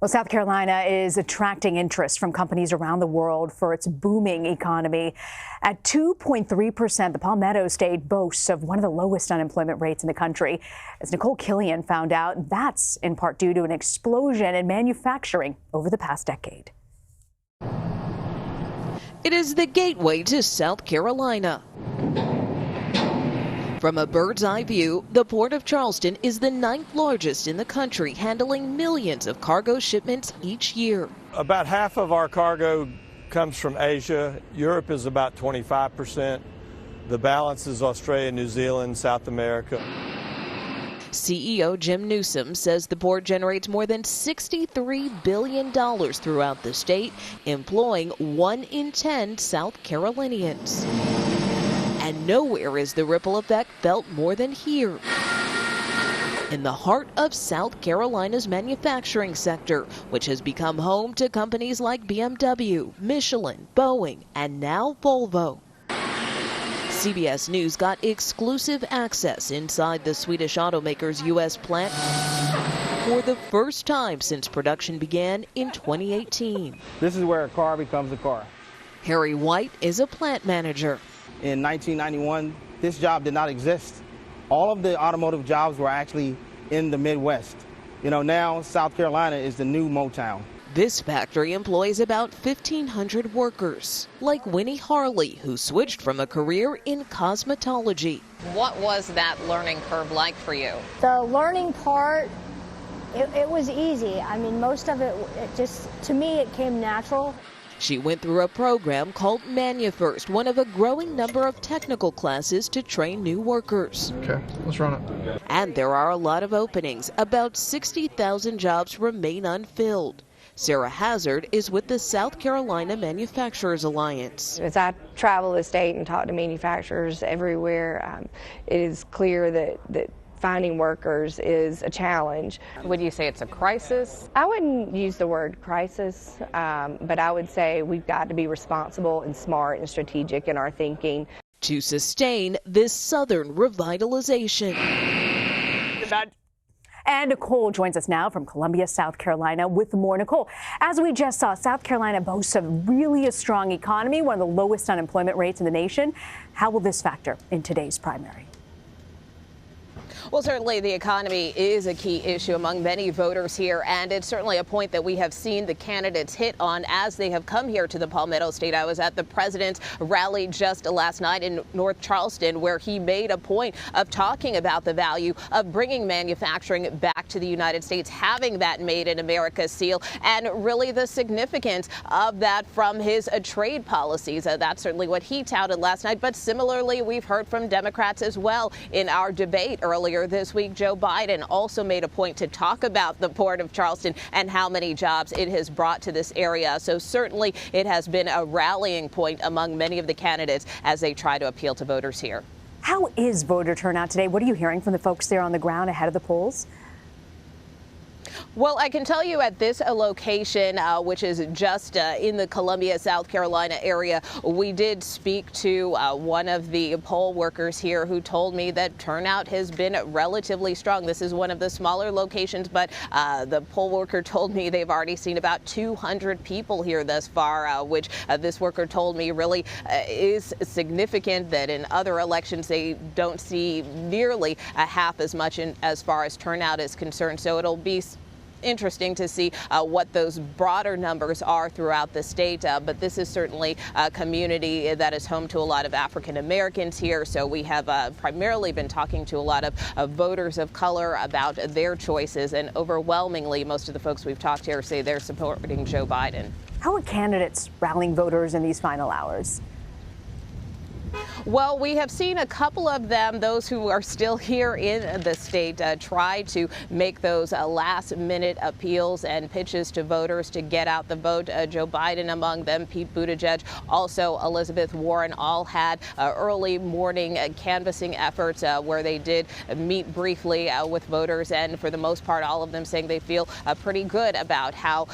Well, South Carolina is attracting interest from companies around the world for its booming economy. At 2.3%, the Palmetto State boasts of one of the lowest unemployment rates in the country. As Nikole Killion found out, that's in part due to an explosion in manufacturing over the past decade. It is the gateway to South Carolina. From a bird's eye view, the Port of Charleston is the 9th largest in the country, handling millions of cargo shipments each year. About half of our cargo comes from Asia. Europe is about 25%. The balance is Australia, New Zealand, South America. CEO Jim Newsom says the port generates more than $63 billion throughout the state, employing 1 in 10 South Carolinians. And nowhere is the ripple effect felt more than here, in the heart of South Carolina's manufacturing sector, which has become home to companies like BMW, Michelin, Boeing, and now Volvo. CBS News got exclusive access inside the Swedish automaker's U.S. plant for the first time since production began in 2018. This is where a car becomes a car. Harry White is a plant manager. In 1991, this job did not exist. All of the automotive jobs were actually in the Midwest. Now South Carolina is the new Motown. This factory employs about 1,500 workers, like Winnie Harley, who switched from a career in cosmetology. What was that learning curve like for you? The learning part, it was easy. I mean, most of it just, to me, it came natural. She went through a program called ManuFirst, one of a growing number of technical classes to train new workers. Okay, let's run it. And there are a lot of openings. About 60,000 jobs remain unfilled. Sarah Hazard is with the South Carolina Manufacturers Alliance. As I travel the state and talk to manufacturers everywhere, it is clear that finding workers is a challenge. Would you say it's a crisis? I wouldn't use the word crisis, but I would say we've got to be responsible and smart and strategic in our thinking to sustain this southern revitalization. And Nikole joins us now from Columbia, South Carolina with more. Nikole, as we just saw, South Carolina boasts of really a strong economy, one of the lowest unemployment rates in the nation. How will this factor in today's primary? Well, certainly the economy is a key issue among many voters here, and it's certainly a point that we have seen the candidates hit on as they have come here to the Palmetto State. I was at the president's rally just last night in North Charleston, where he made a point of talking about the value of bringing manufacturing back to the United States, having that Made in America seal, and really the significance of that from his trade policies. That's certainly what he touted last night. But similarly, we've heard from Democrats as well in our debate earlier this week. Joe Biden also made a point to talk about the Port of Charleston and how many jobs it has brought to this area. So certainly it has been a rallying point among many of the candidates as they try to appeal to voters here. How is voter turnout today? What are you hearing from the folks there on the ground ahead of the polls? Well, I can tell you at this location, which is just in the Columbia, South Carolina area, we did speak to one of the poll workers here who told me that turnout has been relatively strong. This is one of the smaller locations, but the poll worker told me they've already seen about 200 people here thus far, which this worker told me really is significant, that in other elections they don't see nearly half as much as far as turnout is concerned. So it'll be interesting to see what those broader numbers are throughout the state, but this is certainly a community that is home to a lot of African Americans here, so we have primarily been talking to a lot of voters of color about their choices, and overwhelmingly most of the folks we've talked to here say they're supporting Joe Biden. How are candidates rallying voters in these final hours? Well, we have seen a couple of them, those who are still here in the state, try to make those last-minute appeals and pitches to voters to get out the vote. Joe Biden among them, Pete Buttigieg, also Elizabeth Warren, all had early morning canvassing efforts where they did meet briefly with voters, and for the most part, all of them saying they feel pretty good about how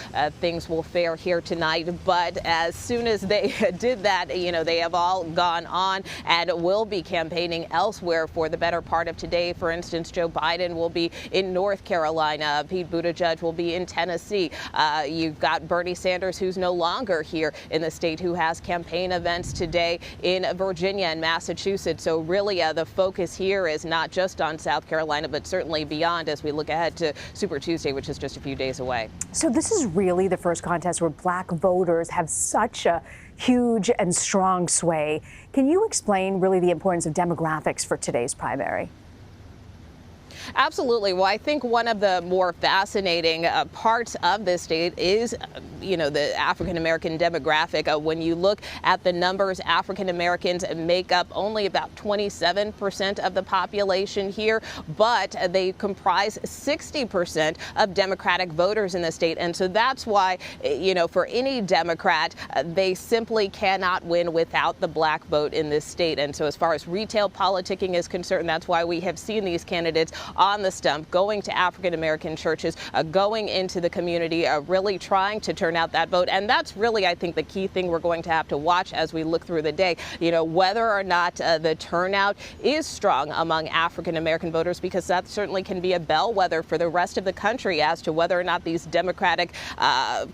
things will fare here tonight. But as soon as they did that, they have all gone on and will be campaigning elsewhere for the better part of today. For instance, Joe Biden will be in North Carolina. Pete Buttigieg will be in Tennessee. You've got Bernie Sanders, who's no longer here in the state, who has campaign events today in Virginia and Massachusetts. So really the focus here is not just on South Carolina, but certainly beyond as we look ahead to Super Tuesday, which is just a few days away. So this is really the first contest where black voters have such a huge and strong sway. Can you explain really the importance of demographics for today's primary? Absolutely. Well, I think one of the more fascinating parts of this state is, the African-American demographic. When you look at the numbers, African-Americans make up only about 27% of the population here, but they comprise 60% of Democratic voters in the state. And so that's why, for any Democrat, they simply cannot win without the black vote in this state. And so as far as retail politicking is concerned, that's why we have seen these candidates on the stump, going to African-American churches, going into the community, really trying to turn out that vote. And that's really, I think, the key thing we're going to have to watch as we look through the day, whether or not the turnout is strong among African-American voters, because that certainly can be a bellwether for the rest of the country as to whether or not these Democratic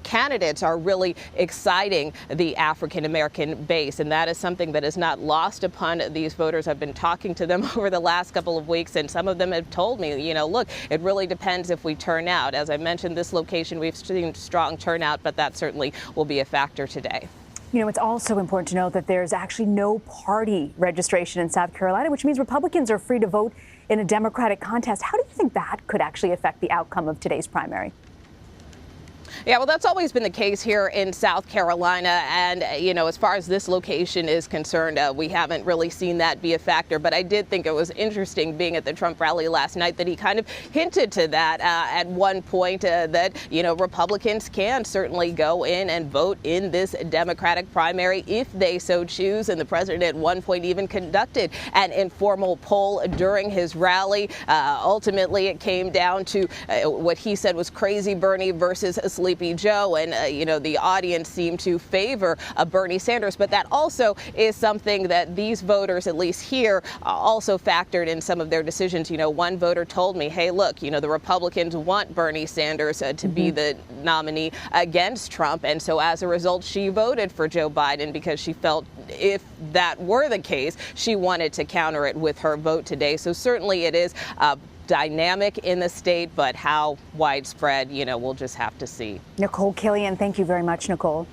candidates are really exciting the African-American base. And that is something that is not lost upon these voters. I've been talking to them over the last couple of weeks, and some of them have told me, look, it really depends if we turn out. As I mentioned, this location, we've seen strong turnout, but that certainly will be a factor today. It's also important to note that there's actually no party registration in South Carolina, which means Republicans are free to vote in a Democratic contest. How do you think that could actually affect the outcome of today's primary? Yeah, well, that's always been the case here in South Carolina. And, as far as this location is concerned, we haven't really seen that be a factor. But I did think it was interesting being at the Trump rally last night that he kind of hinted to that at one point that, Republicans can certainly go in and vote in this Democratic primary if they so choose. And the president at one point even conducted an informal poll during his rally. Ultimately, it came down to what he said was Crazy Bernie versus Sleepy Joe, and the audience seemed to favor Bernie Sanders. But that also is something that these voters, at least here, also factored in some of their decisions. One voter told me, hey, look, the Republicans want Bernie Sanders to be the nominee against Trump, and so as a result, she voted for Joe Biden because she felt if that were the case, she wanted to counter it with her vote today. So certainly it is dynamic in the state, but how widespread, we'll just have to see. Nikole Killion, thank you very much, Nikole.